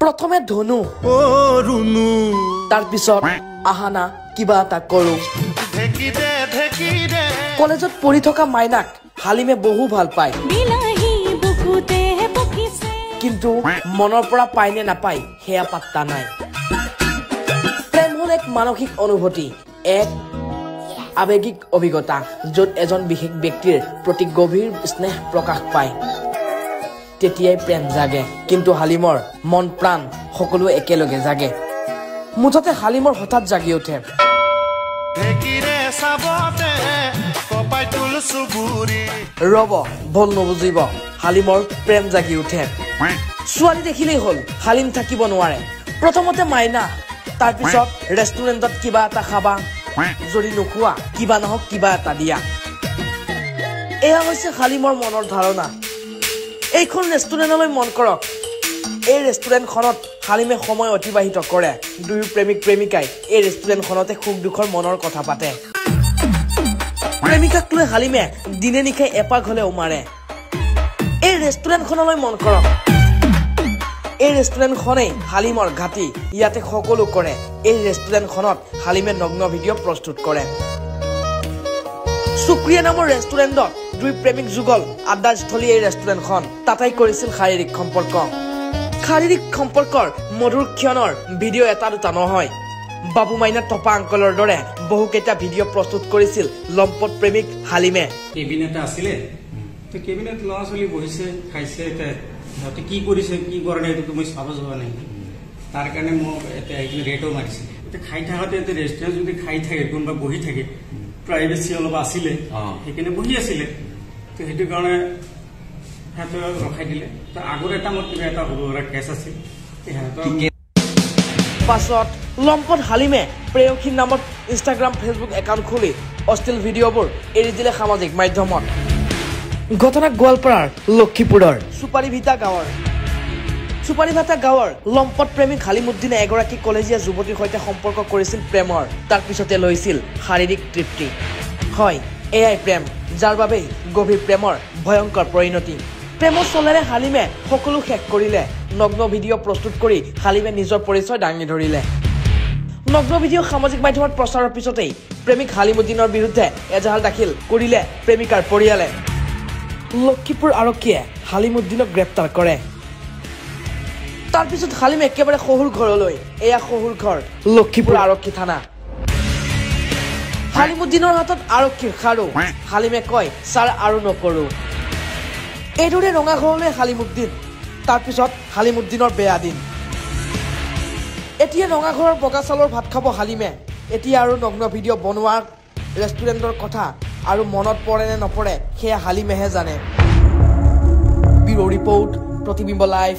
প্ৰথমে ধনু তাৰ পিছত আহানা কিবা এটা কৰো কলেজত পঢ়ি থকা মাইনাক হালিমে বহু ভাল পায় কিন্তু মনৰ পৰা পায়নে নাপায় হেয়া পাত্তা নাই প্ৰেম হল এক মানসিক অনুভূতি এক আবেগিক অভিজ্ঞতা য'ত এজন বিশেষ ব্যক্তিৰ প্ৰতি গভীৰ স্নেহ প্ৰকাশ পায় তেতিয়াই প্ৰেম জাগে কিন্তু হালিমৰ মন প্ৰাণ সকলো একেলগে জাগে মুঠতে হালিমৰ হঠাৎ জাগি উঠে ৰব ভুল নুবুজিব হালিমৰ প্ৰেম জাগি উঠে ছোৱালী দেখিলেই হল হালিম থাকিব নোৱাৰে প্ৰথমতে মাইনা তাৰ পিছত ৰেষ্টুৰেণ্টত কিবা এটা খাবা যদি নোখোৱা কিবা নহওক কিবা এটা দিয়া এয়া হৈছে হালিমৰ মনৰ ধাৰণা এইখন ৰেষ্টুৰেণ্টলৈ মন কৰক এই ৰেষ্টুৰেণ্টখনত হালিমে সময় অতিবাহিত কৰে দুয়ো প্ৰেমিক প্ৰেমিকাই এই ৰেষ্টুৰেণ্টখনতে সুখ দুখৰ মনৰ কথা পাতে প্ৰেমিকাক লৈ হালিমে দিনে নিশাই এপাক হলেও মাৰে এই ৰেষ্টুৰেণ্টখনলৈ মন কৰক এই ৰেষ্টুৰেণ্টখনেই হালিমৰ ঘাটি ইয়াতে সকলো কৰে এই ৰেষ্টুৰেণ্টখনত হালিমে নগ্ন ভিডিঅ' প্ৰস্তুত কৰে সুক্ৰিয়া নামৰ ৰেষ্টুৰেণ্টত দুই প্ৰেমিক যুগল আড্ডাস্থলী এই ৰেষ্টুৰেণ্টখন তাতেই কৰিছিল শাৰীৰিক সম্পৰ্কৰ মধুৰ ক্ষণৰ ভিডিঅ' এটা দুটা নহয় বাবু মাইনা টপা আংকলৰ দৰে বহুকেইটা ভিডিঅ' প্ৰস্তুত কৰিছিল লম্পট প্ৰেমিক হালিমে কেবিন এটা আছিলে তো কেবিনত ল'ৰা ছোৱালী বহিছে খাইছে সিহঁতে কি কৰিছে কি কৰা নাই এইটো মই চাব যোৱা নাই তাৰ কাৰণে মোক এতিয়া এইখিনি ৰেটো মাৰিছে এতিয়া খাই থাকোঁতে এতিয়া ৰেষ্টুৰেণ্ট যদি খাই থাকে কোনোবা বহি থাকে প্ৰাইভেচি অলপ আছিলে সেইকাৰণে বহি আছিলে তো সেইটো কাৰণে সিহঁতে ৰখাই দিলে তো আগৰ এটা মোৰ কিবা এটা সৰু সুৰা কেছ আছিল পাছত লম্পট হালিমে প্ৰেয়সী নামত ইনষ্টাগ্ৰাম ফেচবুক একাউণ্ট খুলি অশ্লীল ভিডিঅ'বোৰ এৰি দিলে সামাজিক মাধ্যমত ঘটনা গোৱালপাৰাৰ লক্ষীপুৰৰ চুপাৰীভিটা গাঁৱৰ লম্পট প্ৰেমিক হালিমুদ্দিনে এগৰাকী কলেজীয়া যুৱতীৰ সৈতে সম্পৰ্ক কৰিছিল প্ৰেমৰ তাৰ পিছতে লৈছিল শাৰীৰিক তৃপ্তি হয় এয়াই প্ৰেম যাৰ বাবেই গভীৰ প্ৰেমৰ ভয়ংকৰ পৰিণতি প্ৰেমৰ চলেৰে হালিমে সকলো শেষ কৰিলে নগ্ন ভিডিঅ' প্ৰস্তুত কৰি হালিমে নিজৰ পৰিচয় দাঙি ধৰিলে নগ্ন ভিডিঅ' সামাজিক মাধ্যমত প্ৰচাৰৰ পিছতেই প্ৰেমিক হালিমুদ্দিনৰ বিৰুদ্ধে এজাহাৰ দাখিল কৰিলে প্ৰেমিকাৰ পৰিয়ালে লক্ষীপুৰ আৰক্ষীয়ে হালিমুদ্দিনক গ্ৰেপ্তাৰ কৰে তাৰপিছত হালিম একেবাৰে শহুৰ ঘৰলৈ এয়া শহুৰ ঘৰ লক্ষীপুৰ আৰক্ষী থানা হালিমুদ্দিনৰ হাতত আৰক্ষীৰ খাৰু হালিমে কয় ছাৰ আৰু নকৰো এইদৰে ৰঙা ঘৰলৈ হালিমুদ্দিন তাৰপিছত হালিমুদ্দিনৰ বেয়া দিন এতিয়া ৰঙা ঘৰৰ বগা চাউলৰ ভাত খাব হালিমে এতিয়া আৰু নগ্ন ভিডিঅ' বনোৱাৰ ৰেষ্টুৰেণ্টৰ কথা আৰু মনত পৰে নে নপৰে সেয়া হালিমেহে জানে ব্যুৰো ৰিপৰ্ট প্ৰতিবিম্ব লাইভ